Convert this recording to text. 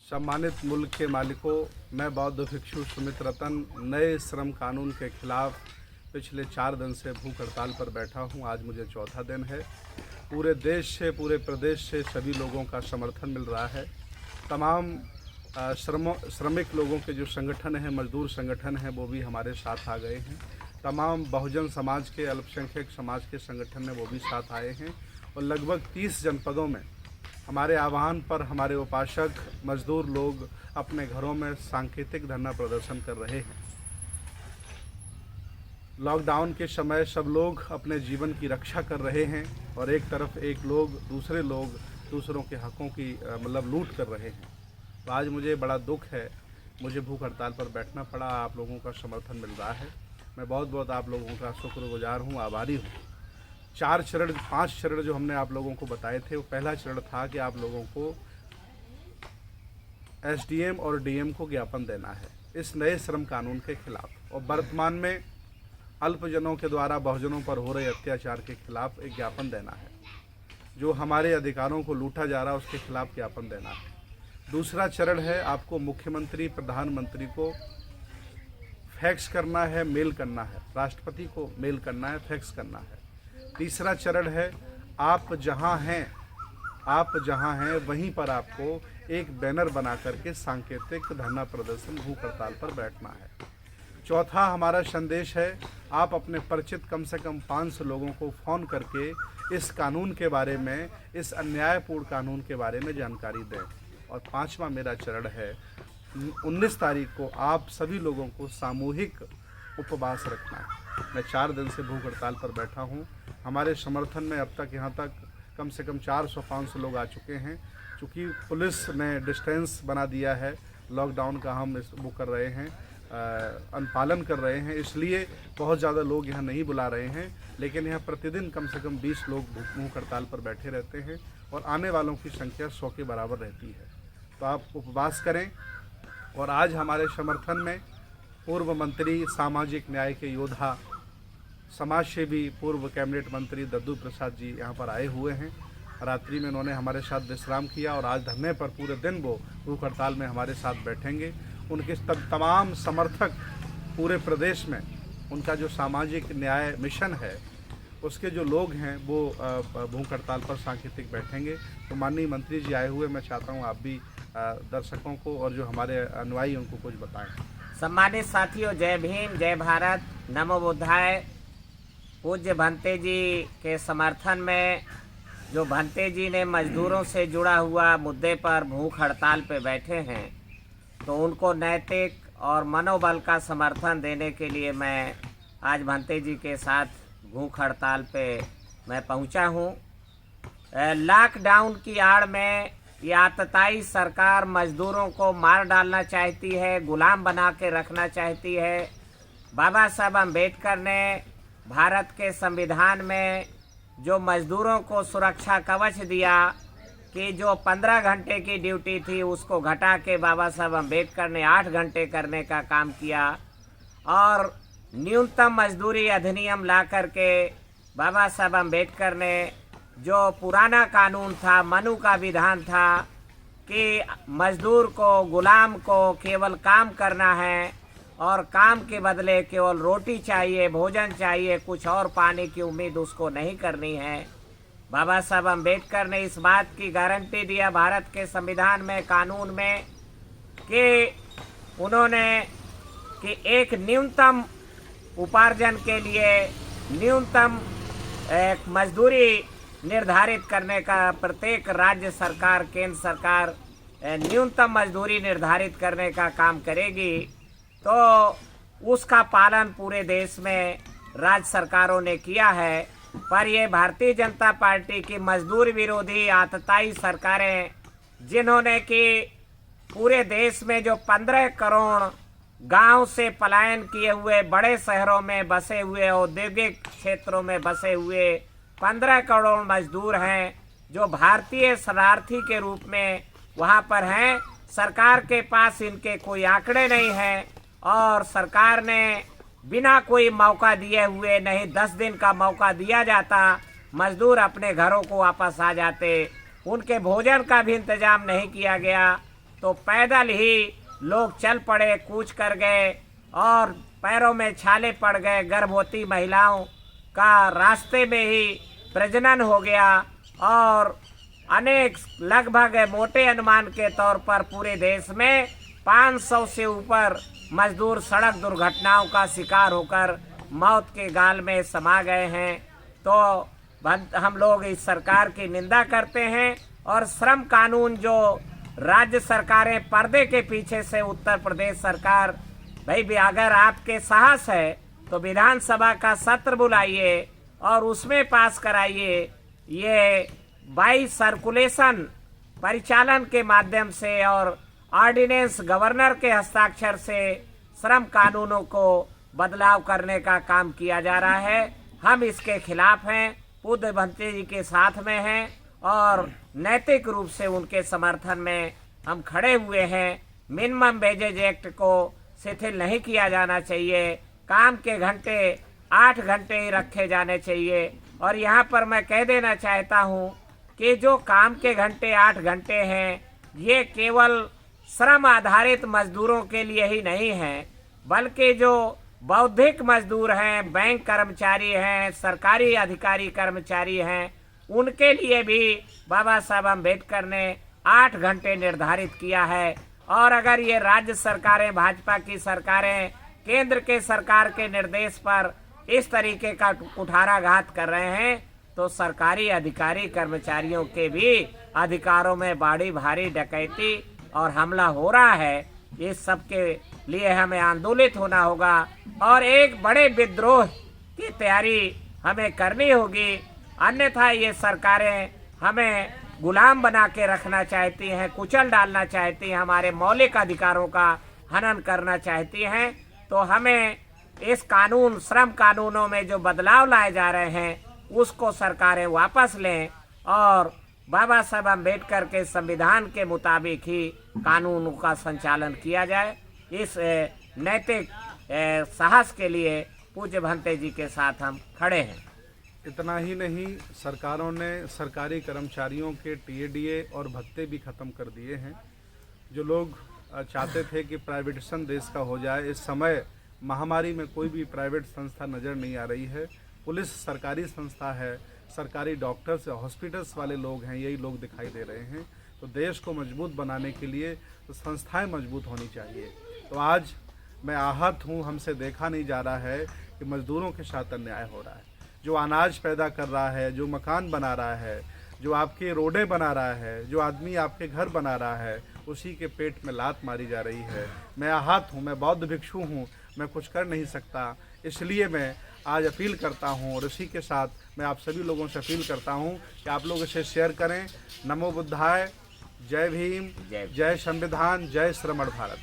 सम्मानित मुल्क के मालिकों, मैं बौद्ध भिक्षु सुमित रतन नए श्रम कानून के खिलाफ पिछले 4 दिन से भूख हड़ताल पर बैठा हूं। आज मुझे चौथा दिन है। पूरे देश से, पूरे प्रदेश से सभी लोगों का समर्थन मिल रहा है। तमाम श्रमिक लोगों के जो संगठन हैं, मजदूर संगठन हैं, वो भी हमारे साथ आ गए हैं। तमाम बहुजन समाज के, अल्पसंख्यक समाज के संगठन हैं, वो भी साथ आए हैं। और लगभग 30 जनपदों में हमारे आह्वान पर हमारे उपासक मजदूर लोग अपने घरों में सांकेतिक धरना प्रदर्शन कर रहे हैं। लॉकडाउन के समय सब लोग अपने जीवन की रक्षा कर रहे हैं और एक तरफ दूसरे लोग दूसरों के हकों की लूट कर रहे हैं। तो आज मुझे बड़ा दुख है, मुझे भूख हड़ताल पर बैठना पड़ा। आप लोगों का समर्थन मिल रहा है, मैं बहुत बहुत आप लोगों का शुक्रगुजार हूँ, आभारी हूँ। 5 चरण जो हमने आप लोगों को बताए थे, वो पहला चरण था कि आप लोगों को एसडीएम और डीएम को ज्ञापन देना है इस नए श्रम कानून के खिलाफ, और वर्तमान में अल्पजनों के द्वारा बहुजनों पर हो रहे अत्याचार के खिलाफ एक ज्ञापन देना है। जो हमारे अधिकारों को लूटा जा रहा है उसके खिलाफ ज्ञापन देना है। दूसरा चरण है आपको मुख्यमंत्री, प्रधानमंत्री को फैक्स करना है, मेल करना है, राष्ट्रपति को मेल करना है, फैक्स करना है। तीसरा चरण है आप जहां हैं वहीं पर आपको एक बैनर बना करके सांकेतिक धरना प्रदर्शन भूख हड़ताल पर बैठना है। चौथा हमारा संदेश है, आप अपने परिचित कम से कम 500 लोगों को फ़ोन करके इस कानून के बारे में, इस अन्यायपूर्ण कानून के बारे में जानकारी दें। और 5वां मेरा चरण है 19 तारीख को आप सभी लोगों को सामूहिक उपवास रखना है। मैं 4 दिन से भूख हड़ताल पर बैठा हूँ। हमारे समर्थन में अब तक यहाँ तक कम से कम 400-500 लोग आ चुके हैं। चूँकि पुलिस ने डिस्टेंस बना दिया है, लॉकडाउन का हम वो कर रहे हैं, अनुपालन कर रहे हैं, इसलिए बहुत ज़्यादा लोग यहाँ नहीं बुला रहे हैं। लेकिन यहाँ प्रतिदिन कम से कम 20 लोग भूख हड़ताल पर बैठे रहते हैं और आने वालों की संख्या 100 के बराबर रहती है। तो आप उपवास करें। और आज हमारे समर्थन में पूर्व मंत्री, सामाजिक न्याय के योद्धा, समाज सेवी, पूर्व कैबिनेट मंत्री दद्दू प्रसाद जी यहाँ पर आए हुए हैं। रात्रि में उन्होंने हमारे साथ विश्राम किया और आज धरने पर पूरे दिन वो भूख हड़ताल में हमारे साथ बैठेंगे। उनके तमाम समर्थक पूरे प्रदेश में, उनका जो सामाजिक न्याय मिशन है उसके जो लोग हैं वो भूख हड़ताल पर सांकेतिक बैठेंगे। तो माननीय मंत्री जी आए हुए, मैं चाहता हूँ आप भी दर्शकों को और जो हमारे अनुयायी उनको कुछ बताएं। सम्मानित साथियों, जय भीम, जय भारत, नमो बुद्धाय। पूज्य भंते जी के समर्थन में जो भंते जी ने मजदूरों से जुड़ा हुआ मुद्दे पर भूख हड़ताल पे बैठे हैं, तो उनको नैतिक और मनोबल का समर्थन देने के लिए मैं आज भंते जी के साथ भूख हड़ताल पे मैं पहुंचा हूं। लॉकडाउन की आड़ में ये आतताई सरकार मजदूरों को मार डालना चाहती है, गुलाम बना के रखना चाहती है। बाबा साहब अम्बेडकर ने भारत के संविधान में जो मजदूरों को सुरक्षा कवच दिया कि जो 15 घंटे की ड्यूटी थी उसको घटा के बाबा साहब अम्बेडकर ने 8 घंटे करने का काम किया, और न्यूनतम मजदूरी अधिनियम ला करके बाबा साहब अम्बेडकर ने जो पुराना कानून था, मनु का विधान था कि मजदूर को, गुलाम को केवल काम करना है और काम के बदले केवल रोटी चाहिए, भोजन चाहिए, कुछ और पाने की उम्मीद उसको नहीं करनी है। बाबा साहब अम्बेडकर ने इस बात की गारंटी दिया भारत के संविधान में, कानून में, कि उन्होंने कि एक न्यूनतम उपार्जन के लिए न्यूनतम एक मजदूरी निर्धारित करने का प्रत्येक राज्य सरकार, केंद्र सरकार न्यूनतम मजदूरी निर्धारित करने का काम करेगी। तो उसका पालन पूरे देश में राज्य सरकारों ने किया है। पर ये भारतीय जनता पार्टी की मजदूर विरोधी आतताई सरकारें, जिन्होंने कि पूरे देश में जो 15 करोड़ गांव से पलायन किए हुए, बड़े शहरों में बसे हुए, औद्योगिक क्षेत्रों में बसे हुए 15 करोड़ मजदूर हैं, जो भारतीय शरणार्थी के रूप में वहां पर हैं। सरकार के पास इनके कोई आंकड़े नहीं हैं और सरकार ने बिना कोई मौका दिए हुए, नहीं 10 दिन का मौका दिया जाता, मजदूर अपने घरों को वापस आ जाते। उनके भोजन का भी इंतजाम नहीं किया गया। तो पैदल ही लोग चल पड़े, कूच कर गए और पैरों में छाले पड़ गए। गर्भवती महिलाओं का रास्ते में ही प्रजनन हो गया और अनेक लगभग मोटे अनुमान के तौर पर पूरे देश में 500 से ऊपर मजदूर सड़क दुर्घटनाओं का शिकार होकर मौत के गाल में समा गए हैं। तो हम लोग इस सरकार की निंदा करते हैं और श्रम कानून जो राज्य सरकारें पर्दे के पीछे से, उत्तर प्रदेश सरकार, भाई भी अगर आपके साहस है तो विधानसभा का सत्र बुलाइए और उसमें पास कराइए। ये बाई सर्कुलेशन परिचालन के माध्यम से और ऑर्डिनेंस गवर्नर के हस्ताक्षर से श्रम कानूनों को बदलाव करने का काम किया जा रहा है। हम इसके खिलाफ हैं, पूज्य भंते जी के साथ में हैं और नैतिक रूप से उनके समर्थन में हम खड़े हुए हैं। मिनिमम वेजेज एक्ट को शिथिल नहीं किया जाना चाहिए। काम के घंटे 8 घंटे ही रखे जाने चाहिए। और यहाँ पर मैं कह देना चाहता हूँ कि जो काम के घंटे 8 घंटे हैं, ये केवल श्रम आधारित मजदूरों के लिए ही नहीं है, बल्कि जो बौद्धिक मजदूर हैं, बैंक कर्मचारी हैं, सरकारी अधिकारी कर्मचारी हैं, उनके लिए भी बाबा साहब अम्बेडकर ने 8 घंटे निर्धारित किया है। और अगर ये राज्य सरकारें, भाजपा की सरकारें केंद्र के सरकार के निर्देश पर इस तरीके का कुठाराघात कर रहे हैं, तो सरकारी अधिकारी कर्मचारियों के भी अधिकारों में बड़ी भारी डकैती और हमला हो रहा है। इस सब के लिए हमें आंदोलित होना होगा और एक बड़े विद्रोह की तैयारी हमें करनी होगी। अन्यथा ये सरकारें हमें गुलाम बना के रखना चाहती हैं, कुचल डालना चाहती हैं, हमारे मौलिक अधिकारों का हनन करना चाहती हैं। तो हमें इस कानून, श्रम कानूनों में जो बदलाव लाए जा रहे हैं, उसको सरकारें वापस लें और बाबा साहब अम्बेडकर के संविधान के मुताबिक ही कानूनों का संचालन किया जाए। इस नैतिक साहस के लिए पूज्य भंते जी के साथ हम खड़े हैं। इतना ही नहीं, सरकारों ने सरकारी कर्मचारियों के टीएडीए और भत्ते भी ख़त्म कर दिए हैं। जो लोग चाहते थे कि प्राइवेटेशन देश का हो जाए, इस समय महामारी में कोई भी प्राइवेट संस्था नज़र नहीं आ रही है। पुलिस सरकारी संस्था है, सरकारी डॉक्टर्स, हॉस्पिटल्स वाले लोग हैं, यही लोग दिखाई दे रहे हैं। तो देश को मजबूत बनाने के लिए तो संस्थाएं मजबूत होनी चाहिए। तो आज मैं आहत हूँ, हमसे देखा नहीं जा रहा है कि मजदूरों के साथ अन्याय हो रहा है। जो अनाज पैदा कर रहा है, जो मकान बना रहा है, जो आपके रोडें बना रहा है, जो आदमी आपके घर बना रहा है, उसी के पेट में लात मारी जा रही है। मैं आहत हूँ, मैं बौद्ध भिक्षु हूँ, मैं कुछ कर नहीं सकता। इसलिए मैं आज अपील करता हूँ और इसी के साथ मैं आप सभी लोगों से अपील करता हूँ कि आप लोग इसे शेयर करें। नमो बुद्धाय, जय भीम, जय संविधान, जय श्रमण भारत।